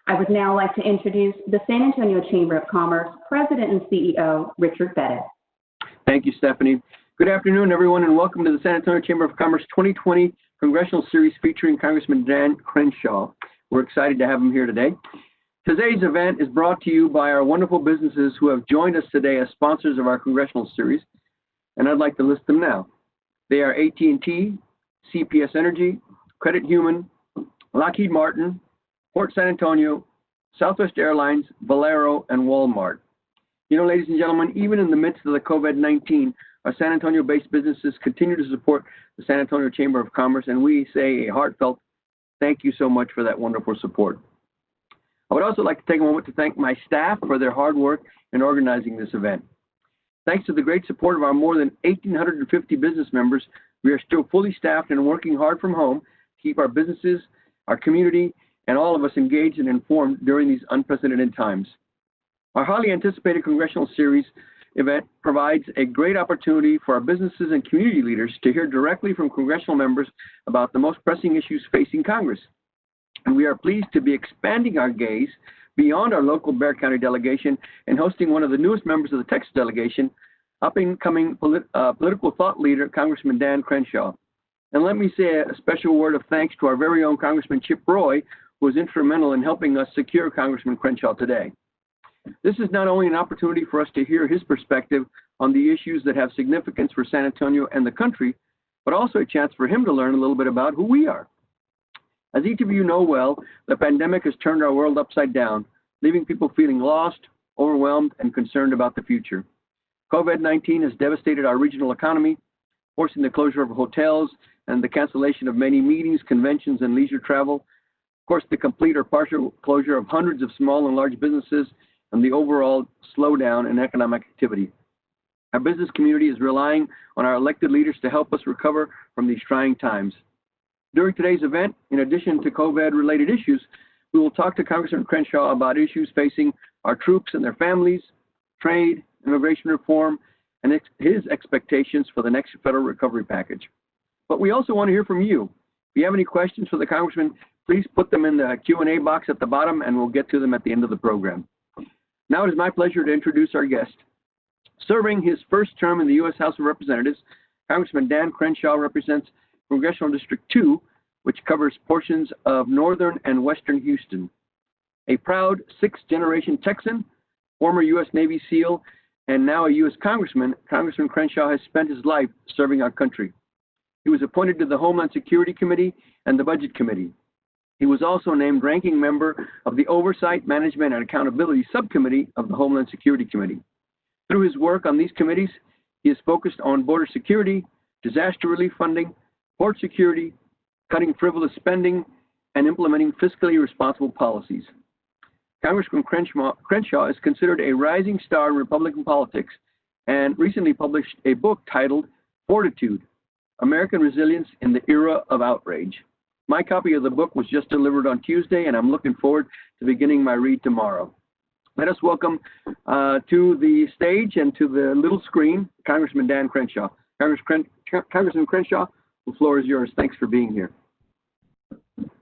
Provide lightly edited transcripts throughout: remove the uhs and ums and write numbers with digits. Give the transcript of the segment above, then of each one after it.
I would now like to introduce the San Antonio Chamber of Commerce President and CEO, Richard Perez. Thank you, Stephanie. Good afternoon, everyone, and welcome to the San Antonio Chamber of Commerce 2020 Congressional Series featuring Congressman Dan Crenshaw. We're excited to have him here today. Today's event is brought to you by our wonderful businesses who have joined us today as sponsors of our Congressional Series, and I'd like to list them now. They are AT&T, CPS Energy, Credit Human, Lockheed Martin, Port San Antonio, Southwest Airlines, Valero, and Walmart. You know, ladies and gentlemen, even in the midst of the COVID-19, our San Antonio-based businesses continue to support the San Antonio Chamber of Commerce, and we say a heartfelt thank you so much for that wonderful support. I would also like to take a moment to thank my staff for their hard work in organizing this event. Thanks to the great support of our more than 1,850 business members, we are still fully staffed and working hard from home to keep our businesses, our community, and all of us engaged and informed during these unprecedented times. Our highly anticipated Congressional Series event provides a great opportunity for our businesses and community leaders to hear directly from Congressional members about the most pressing issues facing Congress. And we are pleased to be expanding our gaze beyond our local Bexar County delegation and hosting one of the newest members of the Texas delegation, up-and-coming political thought leader, Congressman Dan Crenshaw. And let me say a special word of thanks to our very own Congressman Chip Roy, who was instrumental in helping us secure Congressman Crenshaw today. This is not only an opportunity for us to hear his perspective on the issues that have significance for San Antonio and the country, but also a chance for him to learn a little bit about who we are. As each of you know well, the pandemic has turned our world upside down, leaving people feeling lost, overwhelmed, and concerned about the future. COVID-19 has devastated our regional economy, forcing the closure of hotels and the cancellation of many meetings, conventions, and leisure travel. Of course, the complete or partial closure of hundreds of small and large businesses, and the overall slowdown in economic activity. Our business community is relying on our elected leaders to help us recover from these trying times. During today's event, in addition to COVID-related issues, we will talk to Congressman Crenshaw about issues facing our troops and their families, trade, immigration reform, and his expectations for the next federal recovery package. But we also want to hear from you. If you have any questions for the Congressman, please put them in the Q&A box at the bottom, and we'll get to them at the end of the program. Now it is my pleasure to introduce our guest. Serving his first term in the U.S. House of Representatives, Congressman Dan Crenshaw represents Congressional District 2, which covers portions of northern and western Houston. A proud sixth-generation Texan, former U.S. Navy SEAL, and now a U.S. Congressman, Congressman Crenshaw has spent his life serving our country. He was appointed to the Homeland Security Committee and the Budget Committee. He was also named ranking member of the Oversight, Management, and Accountability Subcommittee of the Homeland Security Committee. Through his work on these committees, he is focused on border security, disaster relief funding, port security, cutting frivolous spending, and implementing fiscally responsible policies. Congressman Crenshaw is considered a rising star in Republican politics and recently published a book titled Fortitude, American Resilience in the Era of Outrage. My copy of the book was just delivered on Tuesday, and I'm looking forward to beginning my read tomorrow. Let us welcome to the stage and to the little screen, Congressman Dan Crenshaw. Congressman Crenshaw, the floor is yours. Thanks for being here.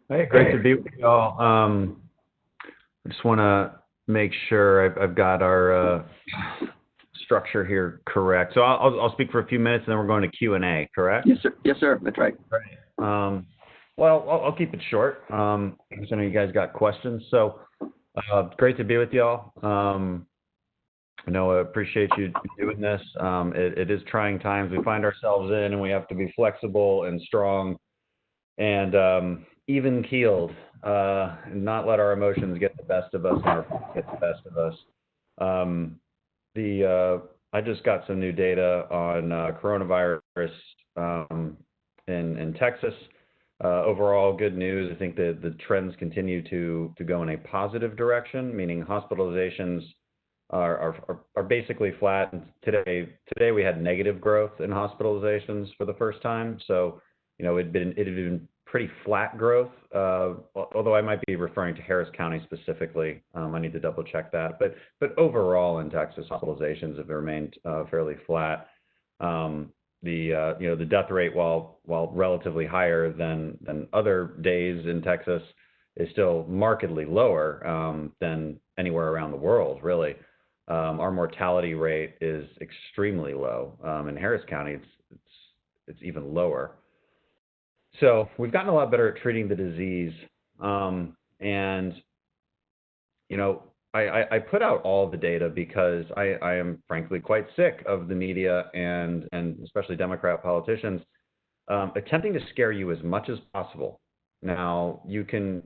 Hey, great to be with you all. I just want to make sure I've got our structure here correct. So I'll speak for a few minutes, and then we're going to Q&A, correct? Yes, sir. Yes, sir. That's right. Right. Well, I'll keep it short. I know you guys got questions. So great to be with y'all. I appreciate you doing this. It is trying times we find ourselves in, and we have to be flexible and strong and even-keeled and not let our emotions get the best of us or get the best of us. I just got some new data on coronavirus in Texas. Overall, good news. I think that the trends continue to go in a positive direction, meaning hospitalizations are basically flat. And today we had negative growth in hospitalizations for the first time. So, it had been pretty flat growth, although I might be referring to Harris County specifically. I need to double check that. But overall in Texas, hospitalizations have remained fairly flat. The death rate, while relatively higher than other days in Texas, is still markedly lower than anywhere around the world, really. Our mortality rate is extremely low. In Harris County, it's even lower. So we've gotten a lot better at treating the disease. And, you know, I put out all the data because I am frankly quite sick of the media and especially Democrat politicians attempting to scare you as much as possible. Now, you can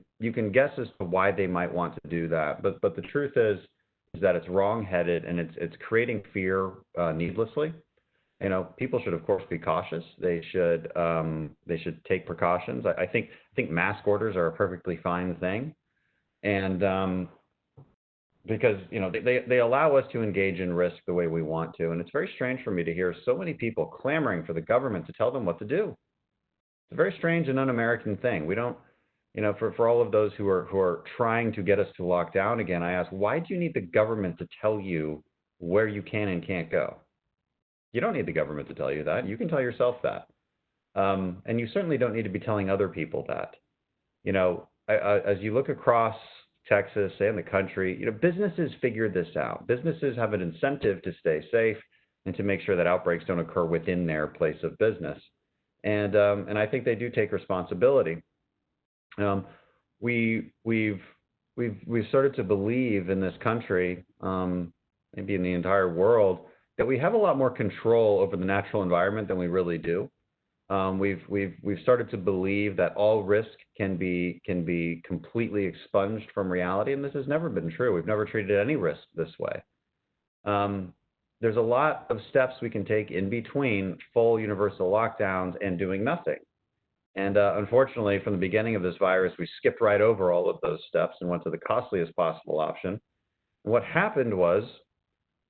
guess as to why they might want to do that, but the truth is that it's wrong-headed and it's creating fear needlessly. You know, people should of course be cautious. They should take precautions. I think mask orders are a perfectly fine thing, and because you know they allow us to engage in risk the way we want to, and it's very strange for me to hear so many people clamoring for the government to tell them what to do. It's a very strange and un-American thing. We don't, you know, for all of those who are trying to get us to lock down again, I ask, why do you need the government to tell you where you can and can't go? You don't need the government to tell you that. You can tell yourself that. And you certainly don't need to be telling other people that. You know, as you look across Texas and the country, you know, businesses figured this out. Businesses have an incentive to stay safe and to make sure that outbreaks don't occur within their place of business. And I think they do take responsibility. We've started to believe in this country, maybe in the entire world, that we have a lot more control over the natural environment than we really do. We've started to believe that all risk can be completely expunged from reality, and this has never been true. We've never treated any risk this way. There's a lot of steps we can take in between full universal lockdowns and doing nothing. And unfortunately, from the beginning of this virus, we skipped right over all of those steps and went to the costliest possible option. And what happened was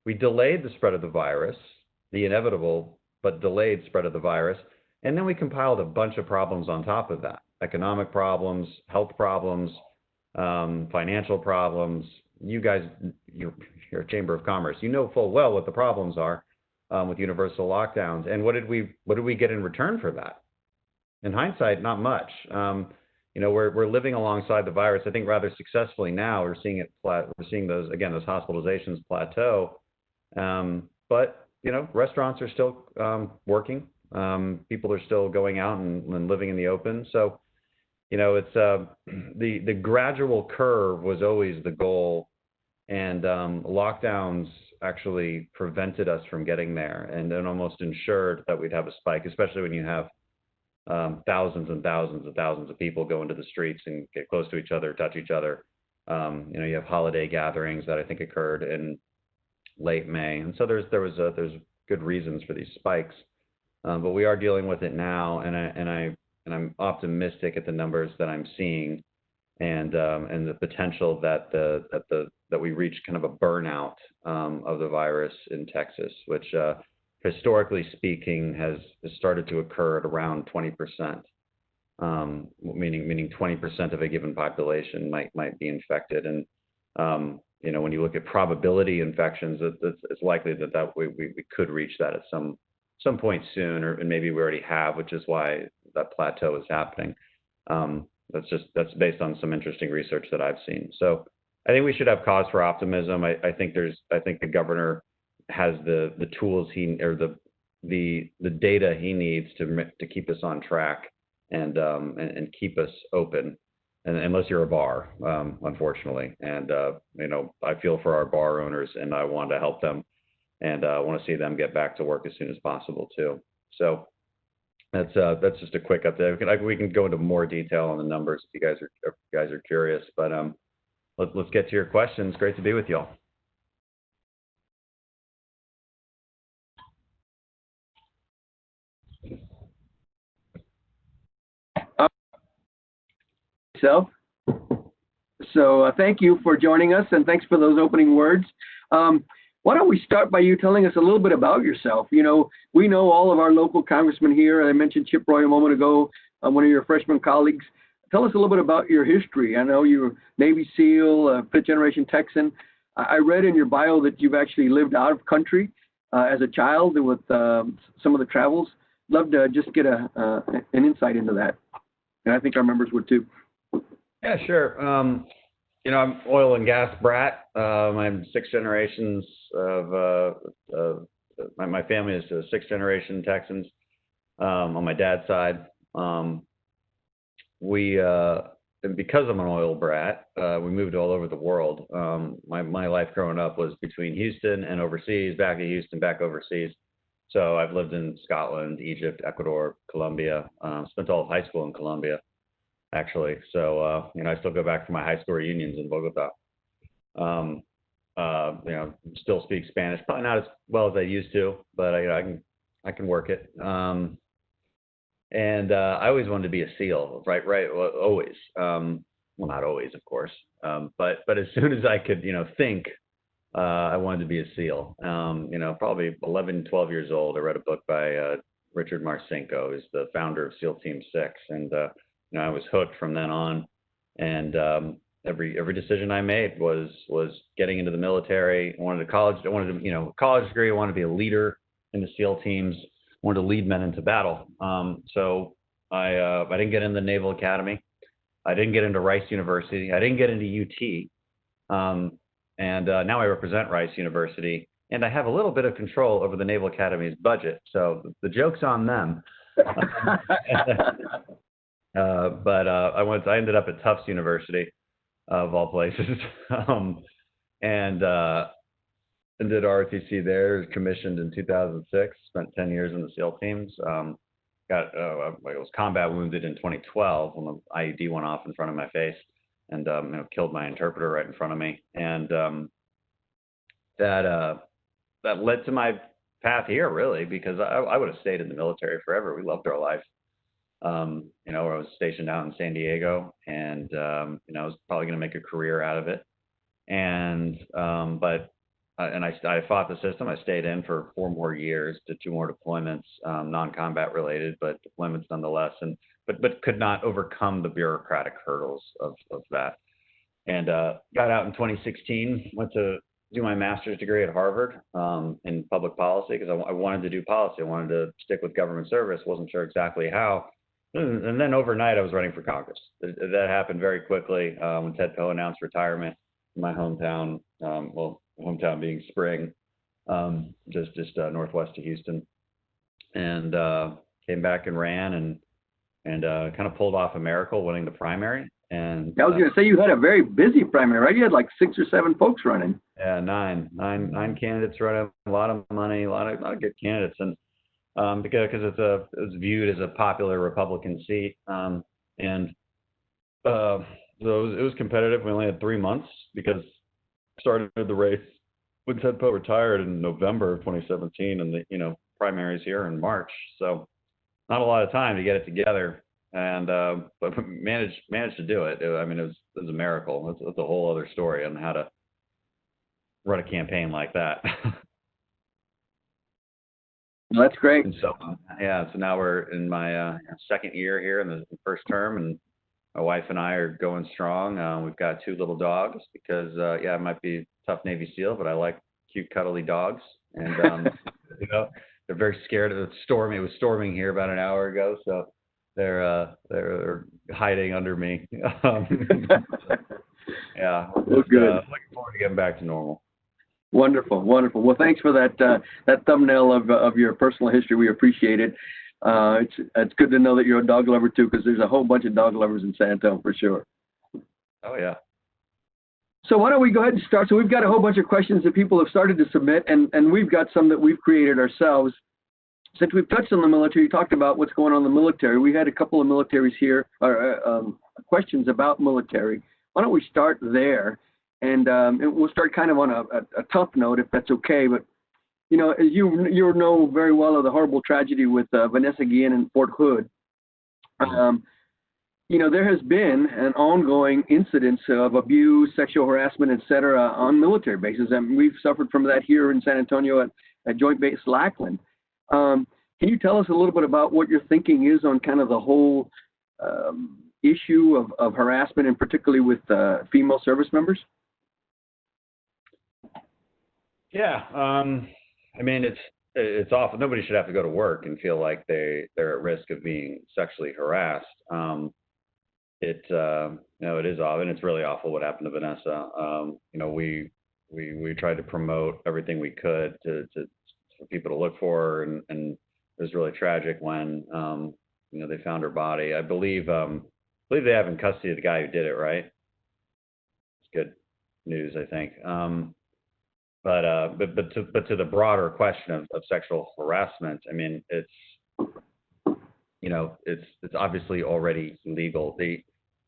we delayed the spread of the virus, the inevitable but delayed spread of the virus, and then we compiled a bunch of problems on top of that. Economic problems, health problems, financial problems. You guys, you're a Chamber of Commerce. You know full well what the problems are with universal lockdowns. And what did we get in return for that? In hindsight, not much. You know, we're living alongside the virus, I think, rather successfully now. We're seeing those hospitalizations plateau. But you know, restaurants are still working. People are still going out and living in the open. So, you know, it's the gradual curve was always the goal, and lockdowns actually prevented us from getting there, and then almost ensured that we'd have a spike, especially when you have thousands and thousands and thousands of people go into the streets and get close to each other, touch each other. You know, you have holiday gatherings that I think occurred in late May, and so there's good reasons for these spikes. But we are dealing with it now, and I'm optimistic at the numbers that I'm seeing, and the potential that we reach kind of a burnout of the virus in Texas, which historically speaking has started to occur at around 20%, meaning 20% of a given population might be infected, and you know, when you look at probability infections, it's likely that we could reach that at some point soon, and maybe we already have, which is why that plateau is happening. That's based on some interesting research that I've seen. So I think we should have cause for optimism. I think the governor has the tools the data he needs to keep us on track and keep us open. And unless you're a bar, unfortunately, and you know, I feel for our bar owners, and I want to help them, and I want to see them get back to work as soon as possible too. So that's just a quick update. We can go into more detail on the numbers if you guys are curious, but let's get to your questions. Great to be with y'all. So thank you for joining us, and thanks for those opening words. Why don't we start by you telling us a little bit about yourself? You know, we know all of our local congressmen here. I mentioned Chip Roy a moment ago, one of your freshman colleagues. Tell us a little bit about your history. I know you're Navy SEAL, fifth-generation Texan. I read in your bio that you've actually lived out of country as a child with some of the travels. Love to just get an insight into that. And I think our members would too. Yeah, sure. I'm oil and gas brat. I'm six generations my family is six generation Texans on my dad's side. We and because I'm an oil brat, we moved all over the world. My life growing up was between Houston and overseas, back to Houston, back overseas. So I've lived in Scotland, Egypt, Ecuador, Colombia. Spent all of high school in Colombia, actually. So I still go back for my high school reunions in Bogota. Um, Still speak Spanish, probably not as well as I used to, but I can work it. And I always wanted to be a SEAL, right? Well, always. Well, not always, of course. But as soon as I could, think, I wanted to be a SEAL. Probably 11, 12 years old, I read a book by Richard Marcinko, who's the founder of SEAL Team 6, and I was hooked from then on. And every decision I made was getting into the military. I wanted a college degree. I wanted to be a leader in the SEAL teams. Wanted to lead men into battle. So I didn't get into the Naval Academy. I didn't get into Rice University. I didn't get into UT. And now I represent Rice University, and I have a little bit of control over the Naval Academy's budget. So the joke's on them. But I ended up at Tufts University, of all places, and did ROTC there. Was commissioned in 2006. Spent 10 years in the SEAL teams. I was combat wounded in 2012 when the IED went off in front of my face, and killed my interpreter right in front of me. And that led to my path here, really, because I would have stayed in the military forever. We loved our life. I was stationed out in San Diego, and I was probably going to make a career out of it. And I fought the system. I stayed in for 4 more years, did 2 more deployments, non-combat related, but deployments nonetheless, but could not overcome the bureaucratic hurdles of that. And got out in 2016, went to do my master's degree at Harvard in public policy, because I wanted to do policy. I wanted to stick with government service. Wasn't sure exactly how. And then overnight, I was running for Congress. That happened very quickly when Ted Poe announced retirement in my hometown. Hometown being Spring, just northwest of Houston, and came back and ran and kind of pulled off a miracle, winning the primary. And I was going to say, you had a very busy primary, right? You had like 6 or 7 folks running. Yeah, nine candidates running, a lot of money, a lot of good candidates, and because it's viewed as a popular Republican seat, so it was competitive. We only had 3 months because started the race when Ted Poe retired in November of 2017, and the primaries here in March. So not a lot of time to get it together, and but managed to do it. It was a miracle. It's a whole other story on how to run a campaign like that. Well, that's great. And so now we're in my second year here in the first term, and my wife and I are going strong. We've got 2 little dogs because, I might be a tough Navy SEAL, but I like cute, cuddly dogs. And, they're very scared of the storm. It was storming here about an hour ago, so they're hiding under me. Well, good. Looking forward to getting back to normal. Wonderful, wonderful. Well, thanks for that thumbnail of your personal history. We appreciate it. It's good to know that you're a dog lover too, because there's a whole bunch of dog lovers in San Antonio for sure. Oh yeah. So why don't we go ahead and start? So we've got a whole bunch of questions that people have started to submit, and we've got some that we've created ourselves. Since we've touched on the military, you talked about what's going on in the military. We had a couple of militaries here, questions about military. Why don't we start there? And we'll start kind of on a tough note, if that's okay. But as you know very well of the horrible tragedy with Vanessa Guillen in Fort Hood. There has been an ongoing incidence of abuse, sexual harassment, et cetera, on military bases, and we've suffered from that here in San Antonio at Joint Base Lackland. Can you tell us a little bit about what your thinking is on kind of the whole issue of harassment, and particularly with female service members? Yeah, it's awful. Nobody should have to go to work and feel like they're at risk of being sexually harassed. it is awful, and it's really awful what happened to Vanessa. We tried to promote everything we could for people to look for, and it was really tragic when they found her body. I believe they have in custody the guy who did it, right? It's good news, I think. But to the broader question of sexual harassment, I mean, it's obviously already legal.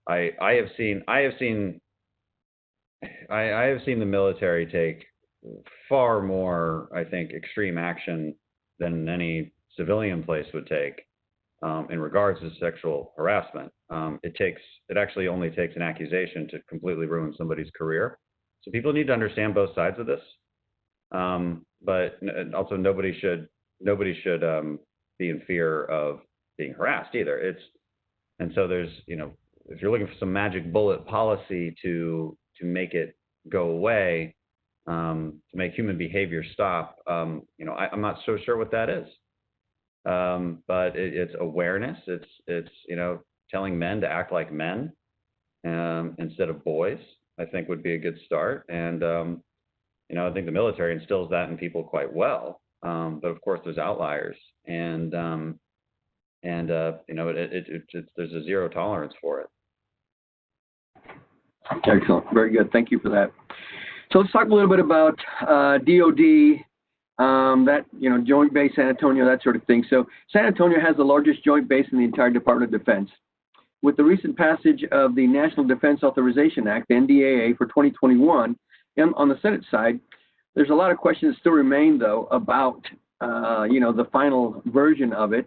I have seen the military take far more, I think, extreme action than any civilian place would take in regards to sexual harassment. It actually only takes an accusation to completely ruin somebody's career. So people need to understand both sides of this. But also nobody should be in fear of being harassed either. And so there's, if you're looking for some magic bullet policy to make it go away, to make human behavior stop, I'm not so sure what that is. But it's awareness. It's telling men to act like men instead of boys, I think would be a good start. And I think the military instills that in people quite well. But of course, there's outliers, and there's a zero tolerance for it. Excellent. Very good. Thank you for that. So let's talk a little bit about DOD, that, Joint Base San Antonio, that sort of thing. So San Antonio has the largest joint base in the entire Department of Defense. With the recent passage of the National Defense Authorization Act, the NDAA, for 2021, and on the Senate side, there's a lot of questions that still remain, though, about, the final version of it.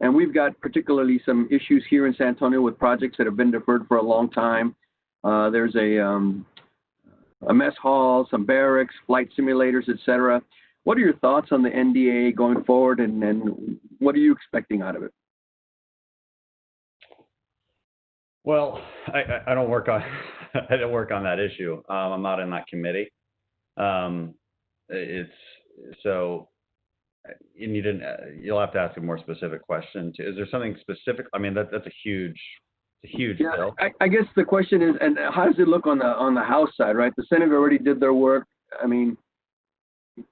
And we've got particularly some issues here in San Antonio with projects that have been deferred for a long time. There's a mess hall, some barracks, flight simulators, et cetera. What are your thoughts on the NDAA going forward, and what are you expecting out of it? Well, I don't work on I don't work on that issue. I'm not in that committee. You'll have to ask a more specific question. Is there something specific? I mean, that's a huge bill. I guess the question is, and how does it look on the House side, right? The Senate already did their work. I mean,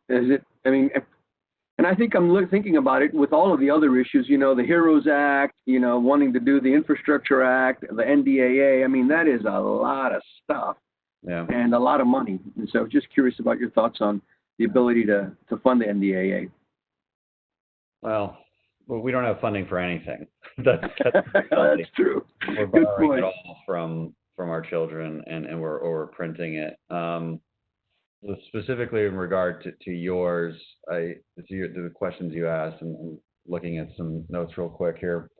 and I think I'm thinking about it with all of the other issues, the HEROES Act, wanting to do the Infrastructure Act, the NDAA. I mean, that is a lot of stuff, and a lot of money. And so just curious about your thoughts on the ability to fund the NDAA. Well, we don't have funding for anything. That's true. We're borrowing it all from our children, and we're printing it. Specifically in regard to yours, the questions you asked, and looking at some notes real quick here.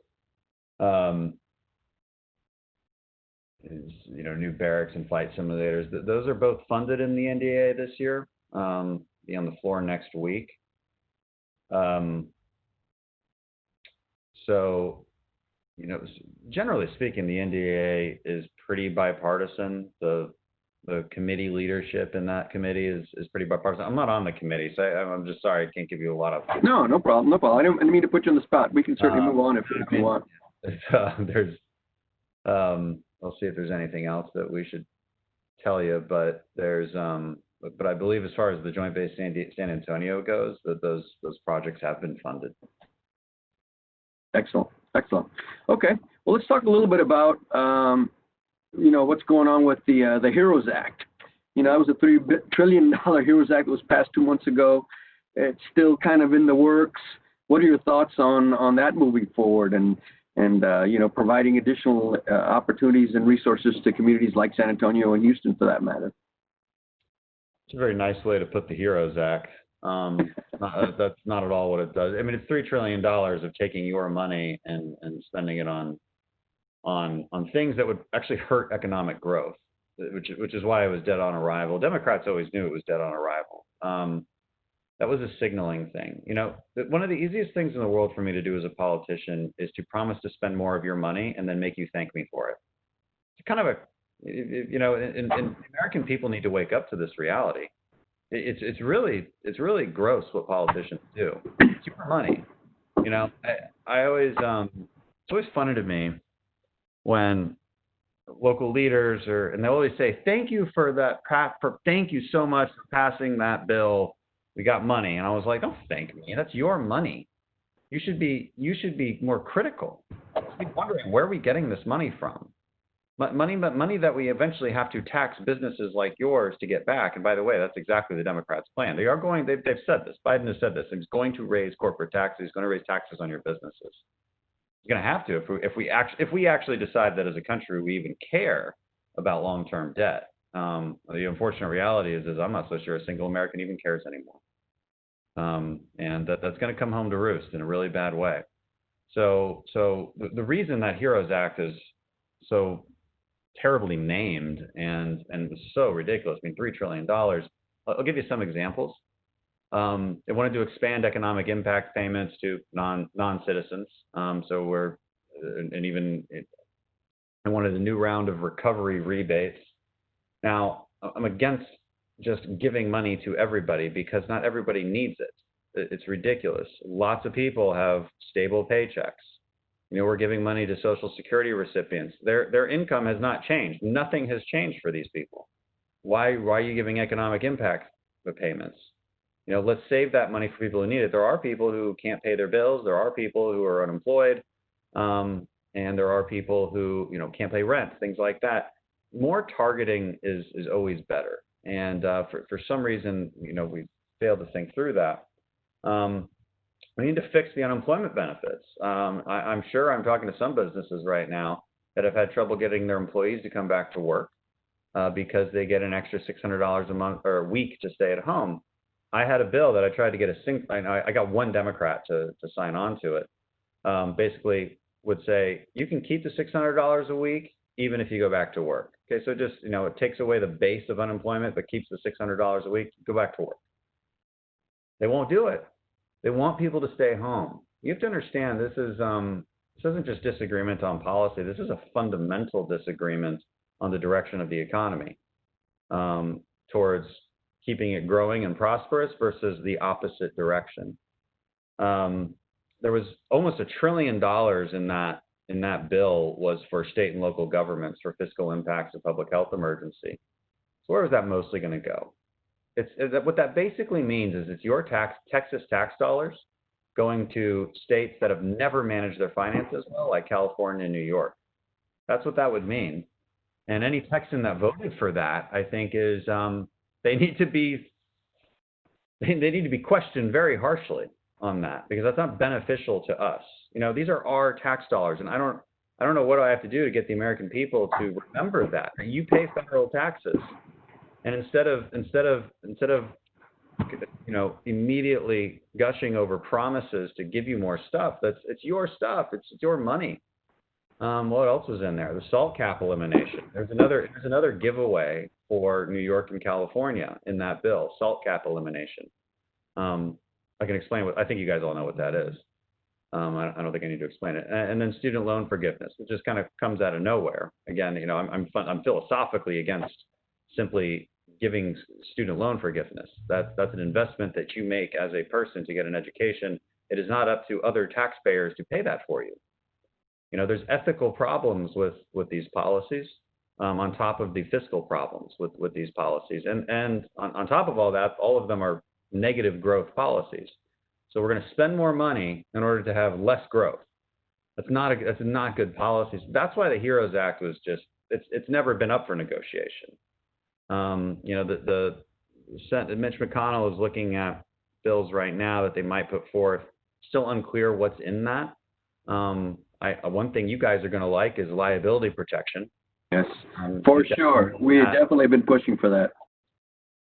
New barracks and flight simulators. Those are both funded in the NDAA this year. Be on the floor next week. So, generally speaking, the NDAA is pretty bipartisan. The committee leadership in that committee is pretty bipartisan. I'm not on the committee, so I'm just sorry I can't give you a lot of. No problem. I didn't mean to put you on the spot. We can certainly move on if you want. I'll see if there's anything else that we should tell you, but there's but I believe as far as the Joint Base San Antonio goes, that those projects have been funded. Excellent. Okay. Well, let's talk a little bit about what's going on with the HEROES Act. That was a $3 trillion HEROES Act that was passed 2 months ago. It's still kind of in the works. What are your thoughts on that moving forward, and providing additional opportunities and resources to communities like San Antonio and Houston, for that matter? It's a very nice way to put the HEROES Act. That's not at all what it does. I mean, it's $3 trillion of taking your money and spending it on things that would actually hurt economic growth, which is why it was dead on arrival. Democrats always knew it was dead on arrival. That was a signaling thing. One of the easiest things in the world for me to do as a politician is to promise to spend more of your money and then make you thank me for it. It's kind of and American people need to wake up to this reality. It's really gross what politicians do. It's your money. I always it's always funny to me when local leaders, and they always say, "Thank you for that. Thank you so much for passing that bill. We got money." And I was like, "Don't thank me. That's your money. You should be more critical. You should be wondering, where are we getting this money from? Money that we eventually have to tax businesses like yours to get back." And by the way, that's exactly the Democrats' plan. They've said this. Biden has said this. He's going to raise corporate taxes. He's going to raise taxes on your businesses. He's going to have to if we actually decide that as a country we even care about long-term debt. The unfortunate reality is I'm not so sure a single American even cares anymore. And that's going to come home to roost in a really bad way. So the reason that HEROES Act is so terribly named and so ridiculous, I mean, $3 trillion. I'll give you some examples. They wanted to expand economic impact payments to non-citizens. So they wanted a new round of recovery rebates. Now, I'm against just giving money to everybody because not everybody needs it. It's ridiculous. Lots of people have stable paychecks. We're giving money to Social Security recipients. Their income has not changed. Nothing has changed for these people. Why are you giving economic impact payments? Let's save that money for people who need it. There are people who can't pay their bills. There are people who are unemployed. And there are people who, can't pay rent, things like that. More targeting is always better. And for some reason, we failed to think through that. We need to fix the unemployment benefits. I'm sure I'm talking to some businesses right now that have had trouble getting their employees to come back to work because they get an extra $600 a month or a week to stay at home. I had a bill that I tried to get I got one Democrat to sign on to it. Basically would say, you can keep the $600 a week even if you go back to work. Okay, so just, it takes away the base of unemployment but keeps the $600 a week, go back to work. They won't do it. They want people to stay home. You have to understand this isn't just disagreement on policy. This is a fundamental disagreement on the direction of the economy towards keeping it growing and prosperous versus the opposite direction. There was almost $1 trillion in that bill was for state and local governments for fiscal impacts of public health emergency. So where is that mostly going to go? What that basically means is it's your Texas tax dollars going to states that have never managed their finances well, like California and New York. That's what that would mean. And any Texan that voted for that, I think, is they need to be questioned very harshly on that, because that's not beneficial to us. These are our tax dollars, and I don't know what I have to do to get the American people to remember that. You pay federal taxes. And instead of immediately gushing over promises to give you more stuff, it's your stuff, it's your money. What else was in there? The SALT cap elimination. There's another giveaway for New York and California in that bill. SALT cap elimination. I can explain I think you guys all know what that is. I don't think I need to explain it. And then student loan forgiveness, which just kind of comes out of nowhere. Again, I'm philosophically against simply giving student loan forgiveness. That's an investment that you make as a person to get an education. It is not up to other taxpayers to pay that for you. There's ethical problems with these policies on top of the fiscal problems with these policies. And on top of all that, all of them are negative growth policies. So we're going to spend more money in order to have less growth. That's not good policies. That's why the HEROES Act was it's never been up for negotiation. The Mitch McConnell is looking at bills right now that they might put forth. Still unclear what's in that. One thing you guys are going to like is liability protection. Yes, for sure. We have definitely been pushing for that.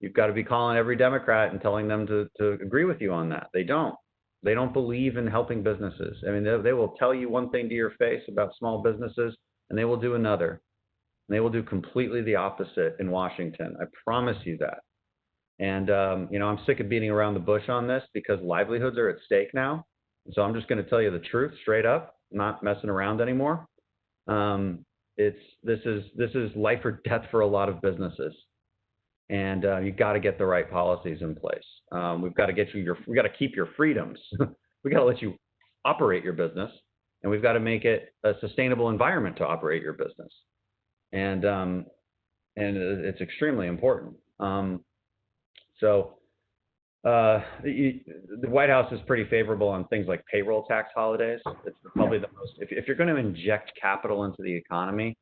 You've got to be calling every Democrat and telling them to agree with you on that. They don't. They don't believe in helping businesses. I mean, they will tell you one thing to your face about small businesses, and they will do another. And they will do completely the opposite in Washington. I promise you that. And, I'm sick of beating around the bush on this because livelihoods are at stake now. So I'm just going to tell you the truth straight up, not messing around anymore. This is life or death for a lot of businesses. And you've got to get the right policies in place. We've got to we got to keep your freedoms. We got to let you operate your business, and we've got to make it a sustainable environment to operate your business. and it's extremely important. The White House is pretty favorable on things like payroll tax holidays. It's probably the most, if you're going to inject capital into the economy,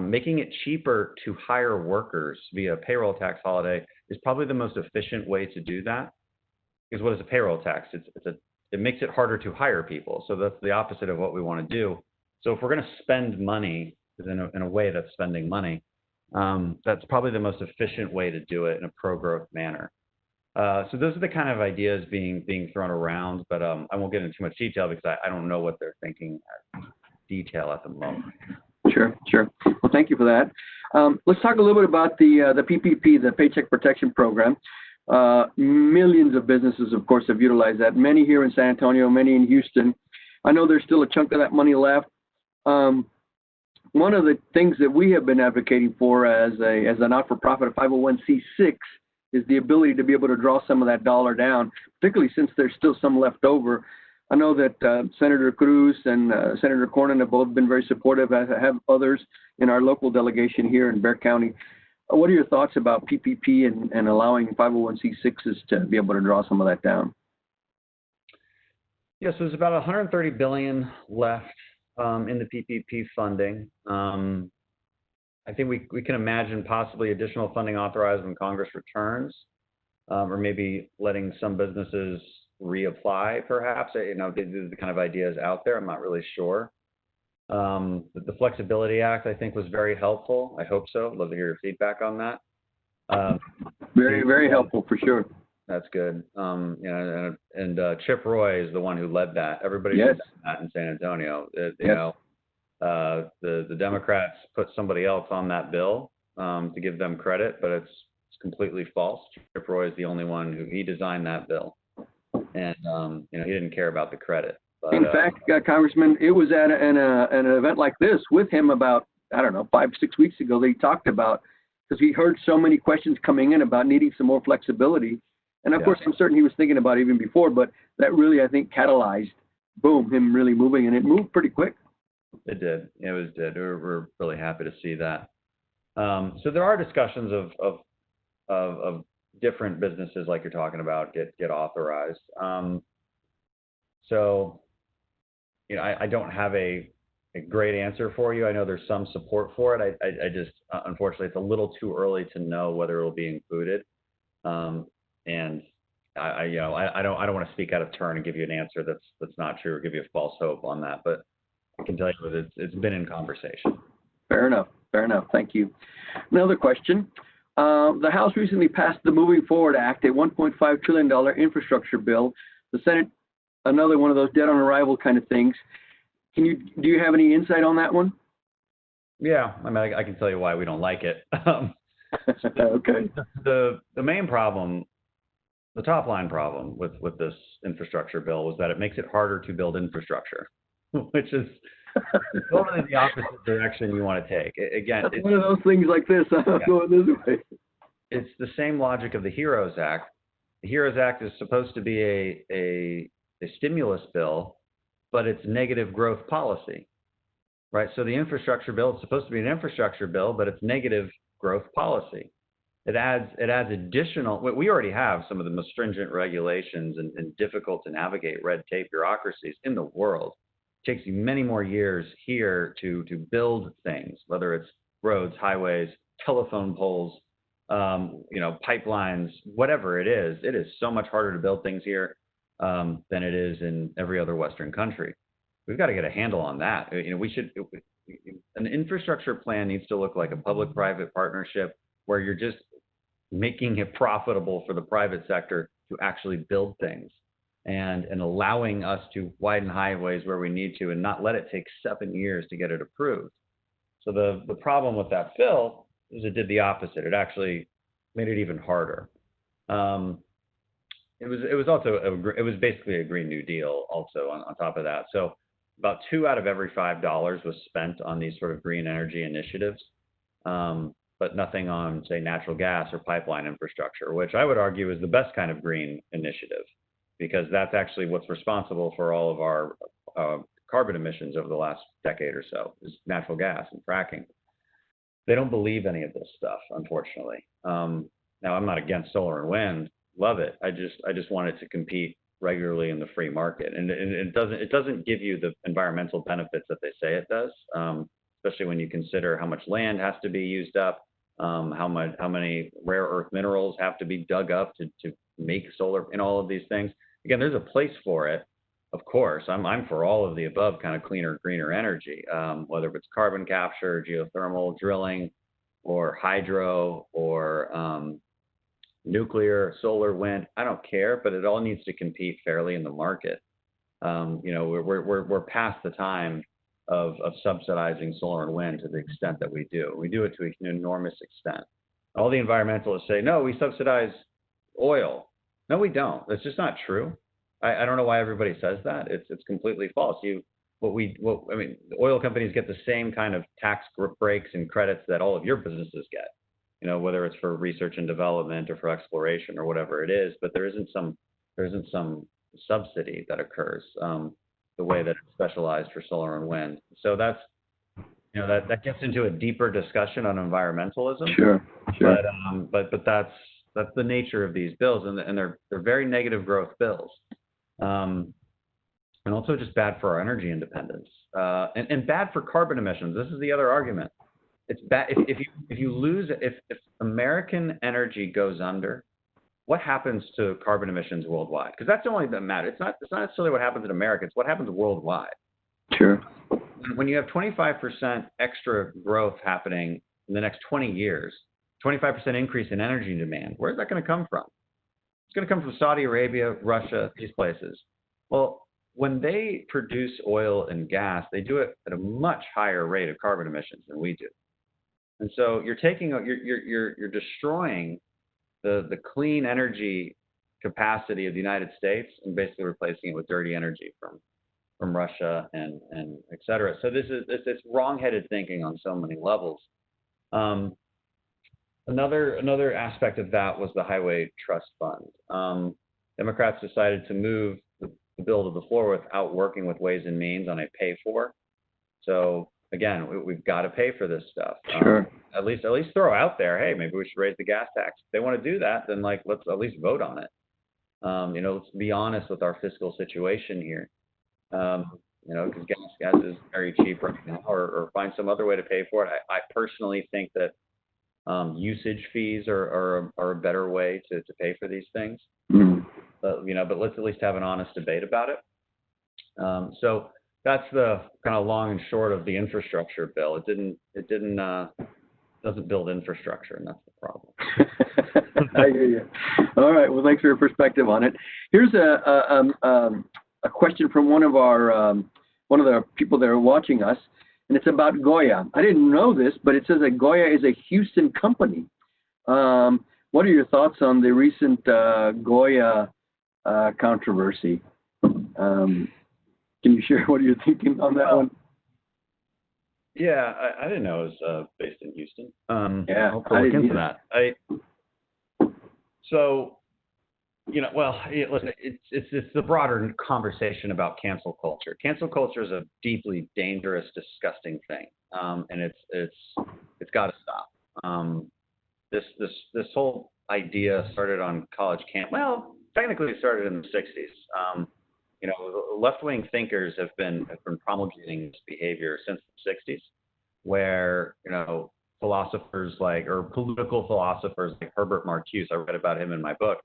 making it cheaper to hire workers via payroll tax holiday is probably the most efficient way to do that. Because what is a payroll tax? It makes it harder to hire people. So that's the opposite of what we want to do. So if we're going to spend money in a way that's spending money, that's probably the most efficient way to do it in a pro-growth manner. So those are the kind of ideas being thrown around, but I won't get into too much detail because I don't know what they're thinking at detail at the moment. Sure. Well, thank you for that. Let's talk a little bit about the PPP, the Paycheck Protection Program. Millions of businesses, of course, have utilized that. Many here in San Antonio, many in Houston. I know there's still a chunk of that money left. One of the things that we have been advocating for as a not-for-profit, a 501c6, is the ability to be able to draw some of that dollar down, particularly since there's still some left over. I know that Senator Cruz and Senator Cornyn have both been very supportive, as have others in our local delegation here in Bexar County. What are your thoughts about PPP and allowing 501c6s to be able to draw some of that down? Yes, there's about $130 billion left in the PPP funding. I think we can imagine possibly additional funding authorized when Congress returns, or maybe letting some businesses reapply, perhaps. These are the kind of ideas out there. I'm not really sure. The Flexibility Act, I think, was very helpful. I hope so. I'd love to hear your feedback on that. Very, very helpful for sure. That's good. And Chip Roy is the one who led that. Everybody Yes. did that in San Antonio. Yes. The Democrats put somebody else on that bill to give them credit, but it's completely false. Chip Roy is the only one who designed that bill, and he didn't care about the credit. But, in fact, Congressman, it was at an event like this with him about 5-6 weeks ago that he talked about, because he heard so many questions coming in about needing some more flexibility, and of course I'm certain he was thinking about it even before, but that really, I think, catalyzed, him really moving, and it moved pretty quick. It did. We're really happy to see that. So there are discussions of different businesses like you're talking about get authorized. I don't have a great answer for you. I know there's some support for it. I just unfortunately it's a little too early to know whether it will be included. And I don't want to speak out of turn and give you an answer that's not true or give you a false hope on that, but I can tell you that it's been in conversation. Fair enough. Thank you. Another question. The House recently passed the Moving Forward Act, a $1.5 trillion infrastructure bill. The Senate, another one of those dead on arrival kind of things. Do you have any insight on that one? Yeah, I can tell you why we don't like it. Okay. The main problem, the top line problem with this infrastructure bill was that it makes it harder to build infrastructure, which is totally the opposite direction you want to take. Again, it's one of those things like this. Going this way. It's the same logic of the HEROES Act. The HEROES Act is supposed to be a stimulus bill, but it's negative growth policy, right? So the infrastructure bill is supposed to be an infrastructure bill, but it's negative growth policy. It adds additional. We already have some of the most stringent regulations and difficult to navigate red tape bureaucracies in the world. It takes you many more years here to build things, whether it's roads, highways, telephone poles, pipelines, whatever it is. It is so much harder to build things here than it is in every other Western country. We've got to get a handle on that. An infrastructure plan needs to look like a public-private partnership where you're just making it profitable for the private sector to actually build things and allowing us to widen highways where we need to and not let it take 7 years to get it approved. So the problem with that bill is it did the opposite. It actually made it even harder. It was basically a Green New Deal also on top of that. So about $2 out of every $5 was spent on these sort of green energy initiatives, but nothing on, say, natural gas or pipeline infrastructure, which I would argue is the best kind of green initiative, because that's actually what's responsible for all of our carbon emissions over the last decade or so, is natural gas and fracking. they don't believe any of this stuff, unfortunately. Now, I'm not against solar and wind. Love it. I just want it to compete regularly in the free market, and it doesn't give you the environmental benefits that they say it does, especially when you consider how much land has to be used up, how many rare earth minerals have to be dug up to make solar, and all of these things. Again, there's a place for it, of course. I'm for all of the above kind of cleaner, greener energy, whether it's carbon capture, geothermal drilling, or hydro, or nuclear, solar, wind. I don't care, but it all needs to compete fairly in the market. We're past the time of subsidizing solar and wind to the extent that we do. We do it to an enormous extent. All the environmentalists say, no, we subsidize oil. No, we don't. That's just not true. I don't know why everybody says that. It's completely false. The oil companies get the same kind of tax breaks and credits that all of your businesses get. Whether it's for research and development or for exploration or whatever it is, but there isn't some subsidy that occurs the way that it's specialized for solar and wind. So that's that gets into a deeper discussion on environmentalism. Sure. But that's the nature of these bills, and they're very negative growth bills, and also just bad for our energy independence, and bad for carbon emissions. This is the other argument. It's bad if American energy goes under. What happens to carbon emissions worldwide? Because that's the only thing that matters. It's not necessarily what happens in America. It's what happens worldwide. Sure. When you have 25% extra growth happening in the next 20 years, 25% increase in energy demand, where's that going to come from? It's going to come from Saudi Arabia, Russia, these places. Well, when they produce oil and gas, they do it at a much higher rate of carbon emissions than we do. And so you're destroying the clean energy capacity of the United States and basically replacing it with dirty energy from Russia and et cetera. So this is wrong-headed thinking on so many levels. Another aspect of that was the Highway Trust Fund. Democrats decided to move the bill to the floor without working with Ways and Means on a pay-for. So again, we've got to pay for this stuff. Sure. At least throw out there, hey, maybe we should raise the gas tax. If they want to do that, then let's at least vote on it. Let's be honest with our fiscal situation here. Because gas is very cheap right now, or find some other way to pay for it. I personally think that usage fees are a better way to pay for these things. Mm-hmm. But let's at least have an honest debate about it. So that's the kind of long and short of the infrastructure bill. It doesn't build infrastructure, and that's the problem. I hear you. All right. Well, thanks for your perspective on it. Here's a question from one of the people that are watching us, and it's about Goya. I didn't know this, but it says that Goya is a Houston company. What are your thoughts on the recent Goya controversy? Can you share what you're thinking on that one? Yeah, I didn't know it was based in Houston. Yeah, I'll look into that. Listen, it's the broader conversation about cancel culture. Cancel culture is a deeply dangerous, disgusting thing, and it's got to stop. This whole idea started on college camp. Well, technically, it started in the '60s. Left-wing thinkers have been promulgating this behavior since the '60s, where philosophers or political philosophers like Herbert Marcuse, I read about him in my book,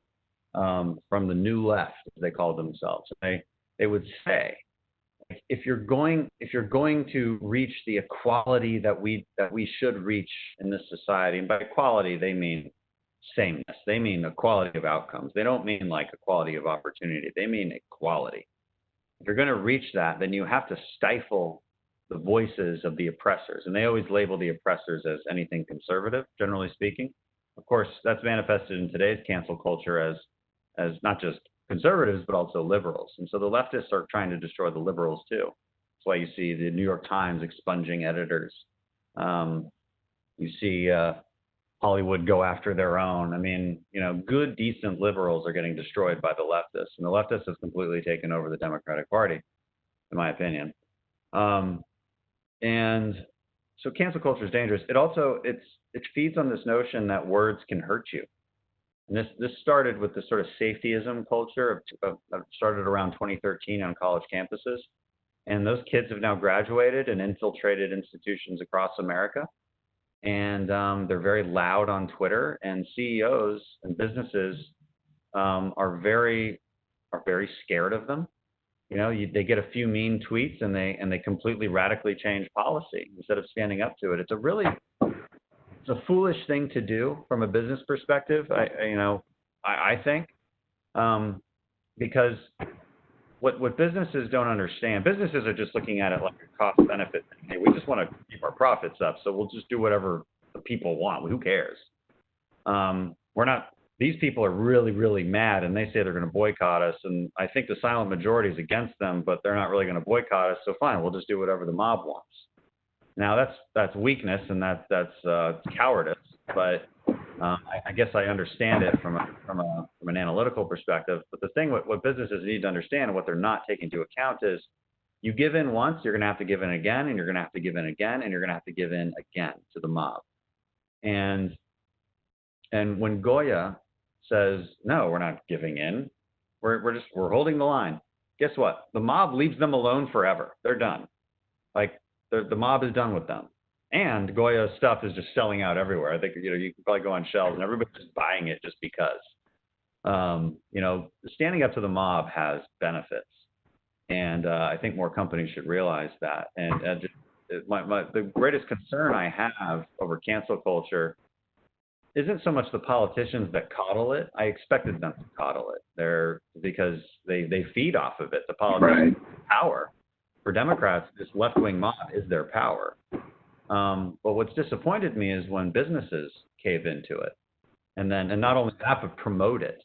from the New Left, as they called themselves. They would say, if you're going to reach the equality that we should reach in this society, and by equality they mean sameness, they mean equality of outcomes. They don't mean equality of opportunity. They mean equality. If you're going to reach that, then you have to stifle the voices of the oppressors, and they always label the oppressors as anything conservative, generally speaking. Of course, that's manifested in today's cancel culture as not just conservatives, but also liberals. And so the leftists are trying to destroy the liberals too. That's why you see the New York Times expunging editors. You see Hollywood go after their own. I mean, good, decent liberals are getting destroyed by the leftists, and the leftists have completely taken over the Democratic Party, in my opinion. And so cancel culture is dangerous. It feeds on this notion that words can hurt you. And this started with the sort of safetyism culture started around 2013 on college campuses. And those kids have now graduated and infiltrated institutions across America. And they're very loud on Twitter, and CEOs and businesses are very scared of them. They get a few mean tweets and they completely radically change policy instead of standing up to it. It's a foolish thing to do from a business perspective. I think because what businesses don't understand, businesses are just looking at it like a cost benefit thing. Hey, we just want to keep our profits up, so we'll just do whatever the people want. Who cares? These people are really, really mad, and they say they're going to boycott us. And I think the silent majority is against them, but they're not really going to boycott us. So fine, we'll just do whatever the mob wants. Now that's weakness, and that's cowardice. But I guess I understand it from an analytical perspective. But the thing what businesses need to understand and what they're not taking into account is you give in once, you're going to have to give in again, and you're going to have to give in again, and you're going to have to give in again to the mob. And when Goya says, no, we're not giving in, we're holding the line, guess what? The mob leaves them alone forever. They're done. Like the mob is done with them. And Goya's stuff is just selling out everywhere. I think you can probably go on shelves and everybody's just buying it just because. Standing up to the mob has benefits, and I think more companies should realize that. And the greatest concern I have over cancel culture isn't so much the politicians that coddle it. I expected them to coddle it. Because they feed off of it. The politicians' power. For Democrats, this left-wing mob is their power. But what's disappointed me is when businesses cave into it, and not only that, but promote it.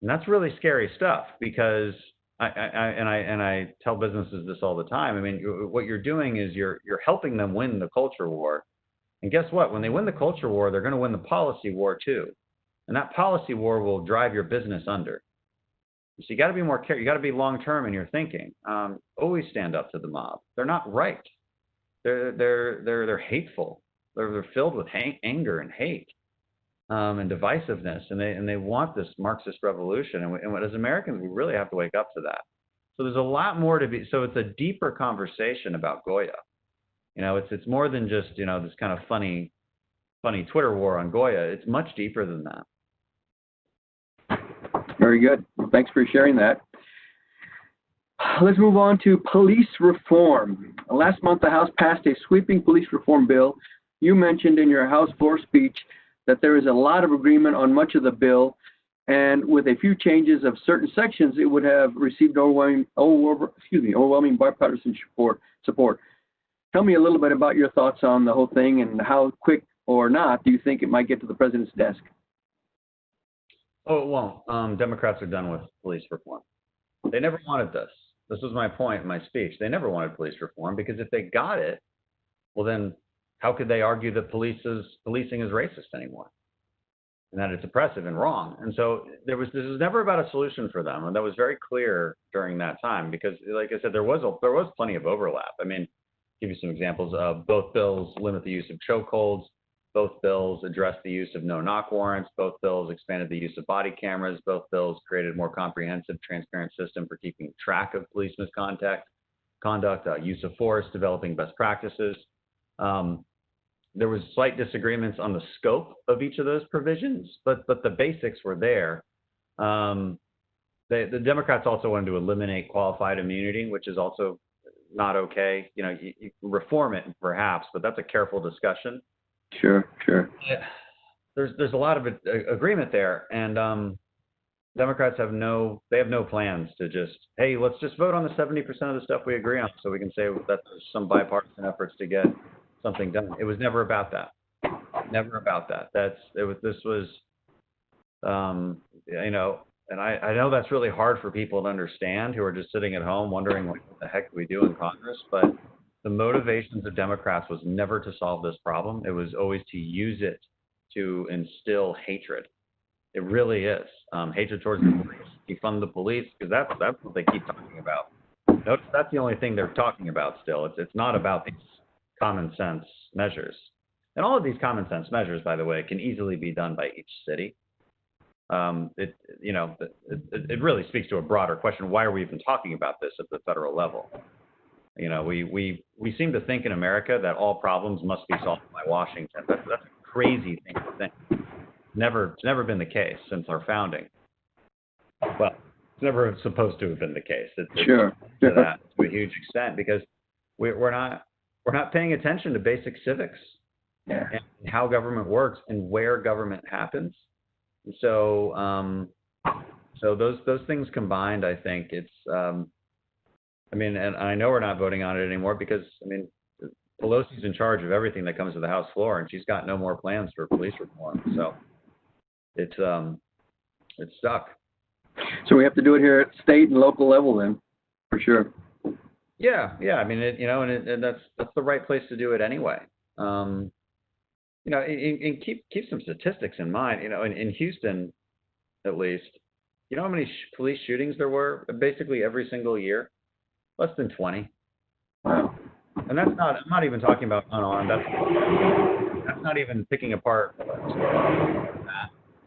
And that's really scary stuff, because I tell businesses this all the time. I mean, what you're doing is you're helping them win the culture war. And guess what? When they win the culture war, they're going to win the policy war too. And that policy war will drive your business under. So you got to be more careful. You got to be long-term in your thinking. Always stand up to the mob. They're not right. They're hateful. They're filled with anger and hate and divisiveness, and they want this Marxist revolution. And as Americans, we really have to wake up to that. So there's a lot more to be. So it's a deeper conversation about Goya. It's more than just this kind of funny Twitter war on Goya. It's much deeper than that. Very good. Well, thanks for sharing that. Let's move on to police reform. Last month, the House passed a sweeping police reform bill. You mentioned in your House floor speech that there is a lot of agreement on much of the bill, and with a few changes of certain sections, it would have received overwhelming bipartisan support. Tell me a little bit about your thoughts on the whole thing, and how quick or not do you think it might get to the president's desk? Oh, it won't. Democrats are done with police reform. They never wanted this. This was my point in my speech. They never wanted police reform, because if they got it, well, then how could they argue that policing is racist anymore, and that it's oppressive and wrong? And so this was never about a solution for them, and that was very clear during that time, because, like I said, there was plenty of overlap. I mean, give you some examples. Both bills limit the use of chokeholds. Both bills address the use of no-knock warrants. Both bills expanded the use of body cameras. Both bills created a more comprehensive, transparent system for keeping track of police misconduct, use of force, developing best practices. There was slight disagreements on the scope of each of those provisions, but the basics were there. The Democrats also wanted to eliminate qualified immunity, which is also not okay. You reform it perhaps, but that's a careful discussion. Sure. There's a lot of agreement there, and Democrats have no plans to just, hey, let's just vote on the 70% of the stuff we agree on, so we can say that there's some bipartisan efforts to get something done. It was never about that. Never about that. And I know that's really hard for people to understand who are just sitting at home wondering what the heck do we do in Congress, but the motivations of Democrats was never to solve this problem. It was always to use it to instill hatred. It really is. Hatred towards the police. Defund the police, because that's what they keep talking about. Notice that's the only thing they're talking about still. It's not about these common sense measures. And all of these common sense measures, by the way, can easily be done by each city. It really speaks to a broader question. Why are we even talking about this at the federal level? We seem to think in America that all problems must be solved by Washington. That's a crazy thing to think. It's never been the case since our founding. Well, it's never supposed to have been the case. Sure. To that to a huge extent, because we're not paying attention to basic civics and how government works and where government happens. And so those things combined, I think it's. And I know we're not voting on it anymore because Pelosi's in charge of everything that comes to the House floor, and she's got no more plans for police reform. So it's stuck. So we have to do it here at state and local level then, for sure. Yeah. And that's the right place to do it anyway. And keep some statistics in mind. In Houston, at least, you know how many police shootings there were basically every single year? Less than 20. Wow. And I'm not even talking about unarmed. That's not even picking apart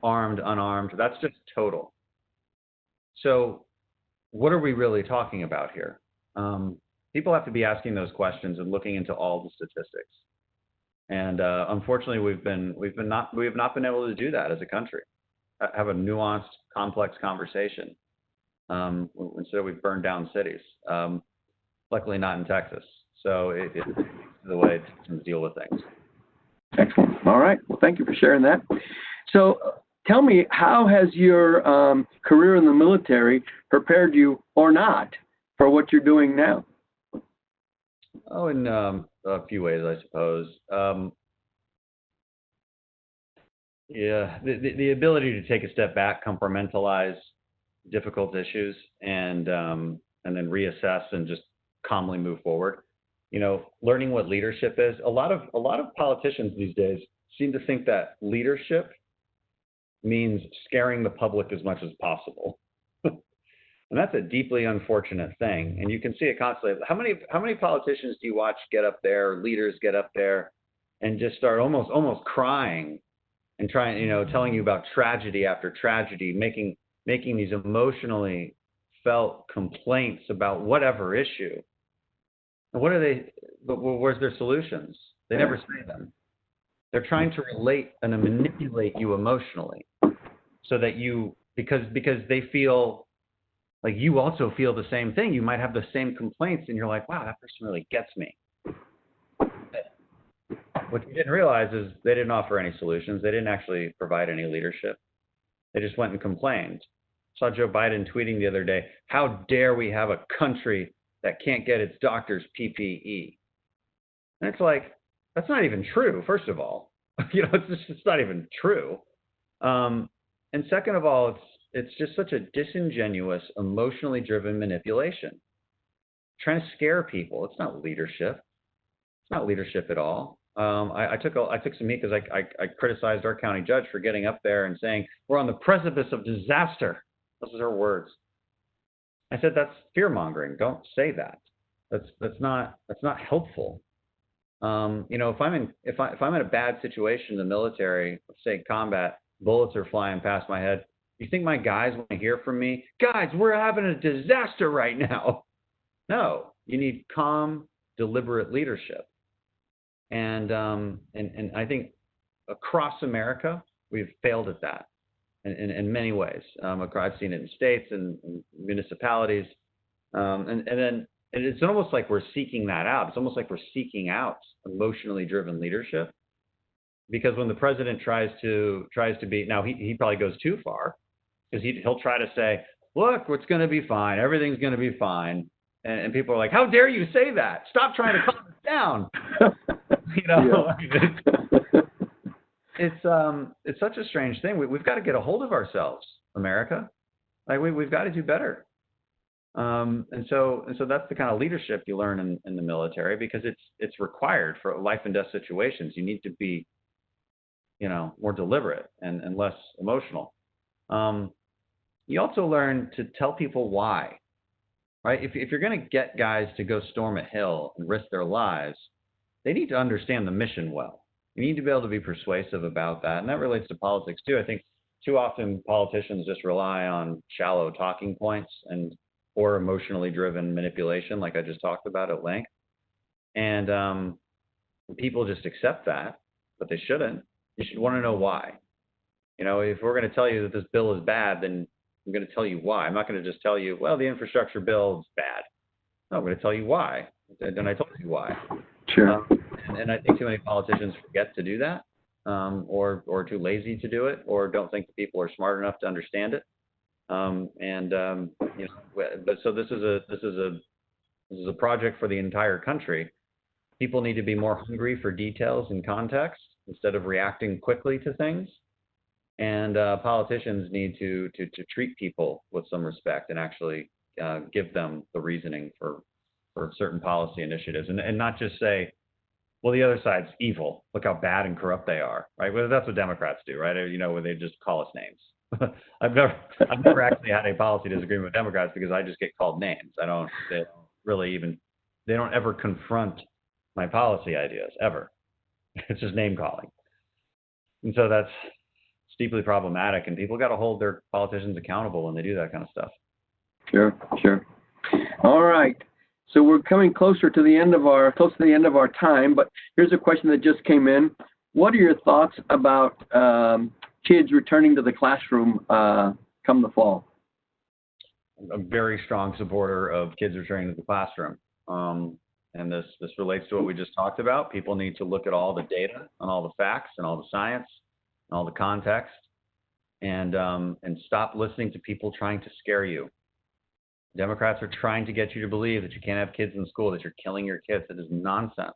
armed, unarmed. That's just total. So what are we really talking about here? People have to be asking those questions and looking into all the statistics. And unfortunately, we have not been able to do that as a country. Have a nuanced, complex conversation. Instead, we've burned down cities. Luckily, not in Texas. So it's the way to deal with things. Excellent. All right. Well, thank you for sharing that. So tell me, how has your career in the military prepared you, or not, for what you're doing now? Oh, in a few ways, I suppose. The ability to take a step back, compartmentalize difficult issues, and then reassess and just calmly move forward. Learning what leadership is. A lot of politicians these days seem to think that leadership means scaring the public as much as possible. And that's a deeply unfortunate thing. And you can see it constantly. How many politicians do you watch get up there, leaders get up there and just start almost crying and trying, telling you about tragedy after tragedy, making these emotionally felt complaints about whatever issue. And what are they, but where's their solutions? They never say them. They're trying to relate and to manipulate you emotionally so that because they feel like you also feel the same thing. You might have the same complaints and you're like, wow, that person really gets me. What you didn't realize is they didn't offer any solutions. They didn't actually provide any leadership. They just went and complained. Saw Joe Biden tweeting the other day, how dare we have a country that can't get its doctors PPE? And it's like, that's not even true, first of all. It's not even true. And second of all, it's just such a disingenuous, emotionally driven manipulation. Trying to scare people. It's not leadership. It's not leadership at all. I took some heat because I criticized our county judge for getting up there and saying, we're on the precipice of disaster. Those are her words. I said, that's fear mongering. Don't say that. That's not helpful. If I'm in a bad situation in the military, let's say combat, bullets are flying past my head. You think my guys want to hear from me? Guys, we're having a disaster right now. No, you need calm, deliberate leadership. And I think across America, we've failed at that in many ways. I've seen it in states and municipalities. And it's almost like we're seeking that out. It's almost like we're seeking out emotionally driven leadership. Because when the president tries to be, now he probably goes too far, because he'll try to say, look, it's going to be fine. Everything's going to be fine. And people are like, how dare you say that? Stop trying to calm us down. It's such a strange thing. We've got to get a hold of ourselves, America. Like we've got to do better. And so that's the kind of leadership you learn in the military, because it's required for life and death situations. You need to be, more deliberate and less emotional. You also learn to tell people why, right? If you're going to get guys to go storm a hill and risk their lives, they need to understand the mission well. You need to be able to be persuasive about that. And that relates to politics too. I think too often politicians just rely on shallow talking points or emotionally driven manipulation, like I just talked about at length. And people just accept that, but they shouldn't. You should want to know why. If we're going to tell you that this bill is bad, then I'm going to tell you why. I'm not going to just tell you, well, the infrastructure bill is bad. No, I'm going to tell you why. And I told you why. Sure. And I think too many politicians forget to do that, or too lazy to do it, or don't think the people are smart enough to understand it. But so this is a project for the entire country. People need to be more hungry for details and context instead of reacting quickly to things. And politicians need to treat people with some respect and actually give them the reasoning for certain policy initiatives, and not just say, well, the other side's evil. Look how bad and corrupt they are, right? Well, that's what Democrats do, right? Where they just call us names. I've never actually had a policy disagreement with Democrats because I just get called names. They don't ever confront my policy ideas, ever. It's just name calling. And so that's deeply problematic, and people got to hold their politicians accountable when they do that kind of stuff. Sure. All right. So we're coming close to the end of our time, but here's a question that just came in. What are your thoughts about kids returning to the classroom come the fall? I'm a very strong supporter of kids returning to the classroom. And this relates to what we just talked about. People need to look at all the data and all the facts and all the science and all the context, and stop listening to people trying to scare you. Democrats are trying to get you to believe that you can't have kids in school, that you're killing your kids. That is nonsense.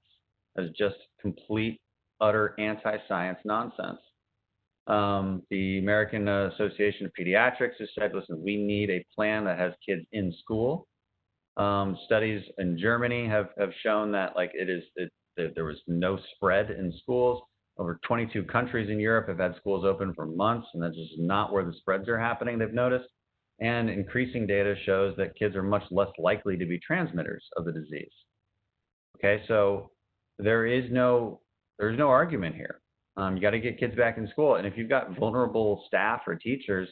That is just complete, utter anti-science nonsense. The American Association of Pediatrics has said, listen, we need a plan that has kids in school. Studies in Germany have shown that there was no spread in schools. Over 22 countries in Europe have had schools open for months, and that's just not where the spreads are happening, they've noticed. And increasing data shows that kids are much less likely to be transmitters of the disease. Okay, so there's no argument here. You got to get kids back in school, and if you've got vulnerable staff or teachers,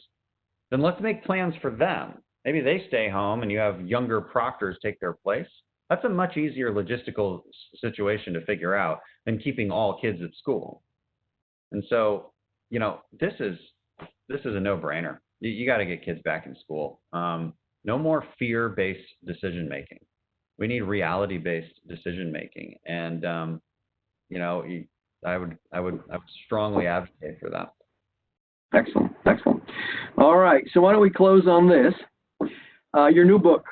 then let's make plans for them. Maybe they stay home and you have younger proctors take their place. That's a much easier logistical situation to figure out than keeping all kids at school. And so, this is a no-brainer. You got to get kids back in school. No more fear-based decision-making. We need reality-based decision-making. And, I would strongly advocate for that. Excellent. All right. So why don't we close on this? Your new book,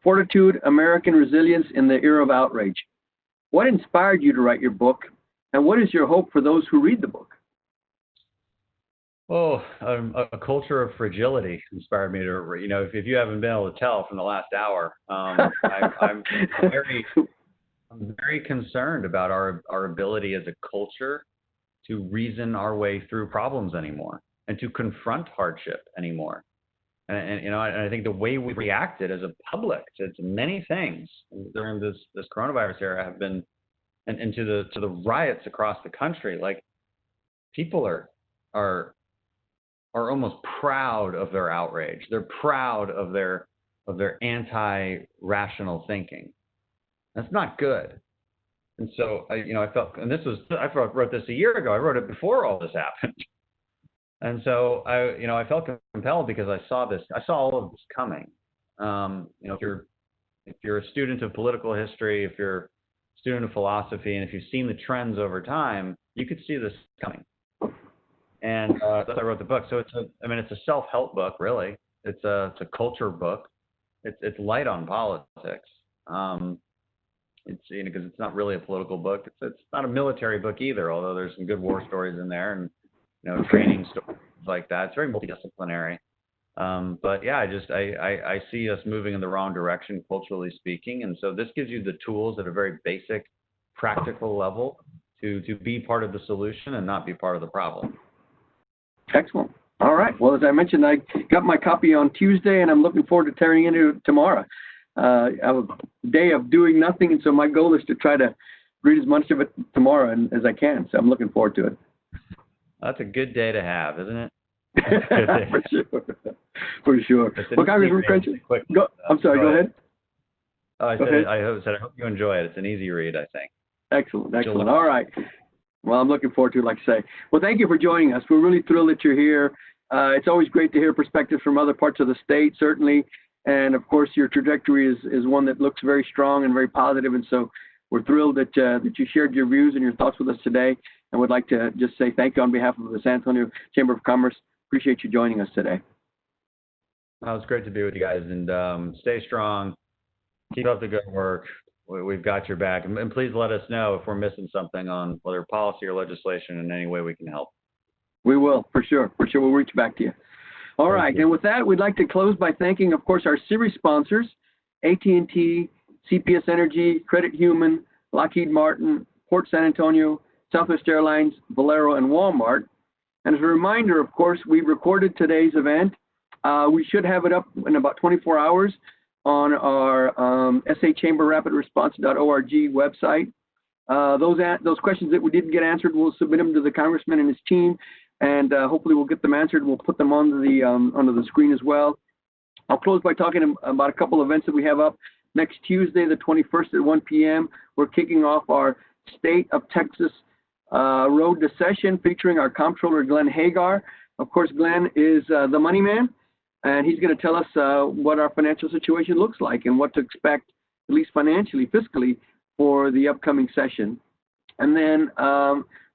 Fortitude, American Resilience in the Era of Outrage. What inspired you to write your book, and what is your hope for those who read the book? A culture of fragility inspired me to, if you haven't been able to tell from the last hour, I'm very concerned about our ability as a culture to reason our way through problems anymore and to confront hardship anymore. And I think the way we reacted as a public to many things during this coronavirus era have been, and to the riots across the country, like people are almost proud of their outrage. They're proud of their anti-rational thinking. That's not good. And so I felt, and I wrote this a year ago. I wrote it before all this happened. And so I felt compelled because I saw all of this coming. If you're a student of political history, if you're a student of philosophy, and if you've seen the trends over time, you could see this coming. And that's why I wrote the book. So it's a self-help book, really. It's a culture book. It's light on politics. Because it's not really a political book. It's not a military book either, although there's some good war stories in there and training stories like that. It's very multidisciplinary. But yeah, I see us moving in the wrong direction, culturally speaking. And so this gives you the tools at a very basic, practical level to be part of the solution and not be part of the problem. Excellent. All right. Well, as I mentioned, I got my copy on Tuesday, and I'm looking forward to tearing into it tomorrow. I have a day of doing nothing, and so my goal is to try to read as much of it tomorrow as I can. So I'm looking forward to it. That's a good day to have, isn't it? For sure. For sure. Well, Congressman Crenshaw, go ahead. Oh, I hope you enjoy it. It's an easy read, I think. Excellent. All right. Well, I'm looking forward to it, like I say. Well, thank you for joining us. We're really thrilled that you're here. It's always great to hear perspectives from other parts of the state, certainly. And, of course, your trajectory is one that looks very strong and very positive. And so we're thrilled that you shared your views and your thoughts with us today. And would like to just say thank you on behalf of the San Antonio Chamber of Commerce. Appreciate you joining us today. Well, it's great to be with you guys. And stay strong. Keep up the good work. We've got your back. And please let us know if we're missing something on whether policy or legislation in any way we can help. We will, for sure. For sure, we'll reach back to you. All right. And with that, we'd like to close by thanking, of course, our series sponsors, AT&T, CPS Energy, Credit Human, Lockheed Martin, Port San Antonio, Southwest Airlines, Valero, and Walmart. And as a reminder, of course, we recorded today's event. We should have it up in about 24 hours on our sachamberrapidresponse.org website. Those questions that we didn't get answered, we'll submit them to the Congressman and his team, and hopefully we'll get them answered. We'll put them onto the screen as well. I'll close by talking about a couple events that we have up. Next Tuesday, the 21st at 1 p.m., we're kicking off our State of Texas Road to Session featuring our Comptroller, Glenn Hegar. Of course, Glenn is the money man, and he's going to tell us what our financial situation looks like and what to expect, at least financially, fiscally, for the upcoming session. And then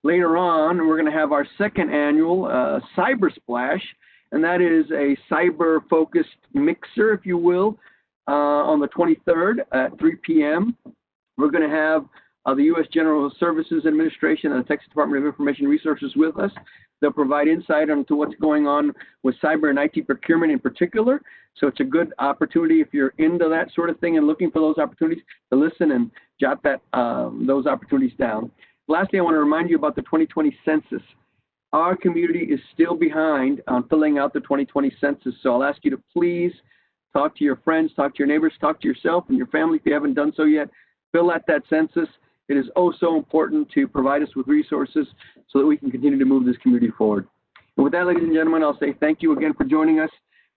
later on, we're going to have our second annual Cyber Splash, and that is a cyber-focused mixer, if you will, on the 23rd at 3 p.m. We're going to have the U.S. General Services Administration and the Texas Department of Information Resources with us. They'll provide insight into what's going on with cyber and IT procurement in particular. So it's a good opportunity if you're into that sort of thing and looking for those opportunities to listen and jot those opportunities down. Lastly, I want to remind you about the 2020 census. Our community is still behind on filling out the 2020 census. So I'll ask you to please talk to your friends, talk to your neighbors, talk to yourself and your family if you haven't done so yet. Fill out that census. It is so important to provide us with resources so that we can continue to move this community forward. And with that, ladies and gentlemen, I'll say thank you again for joining us.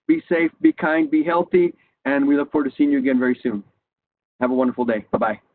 Be safe, be kind, be healthy, and we look forward to seeing you again very soon. Have a wonderful day. Bye-bye.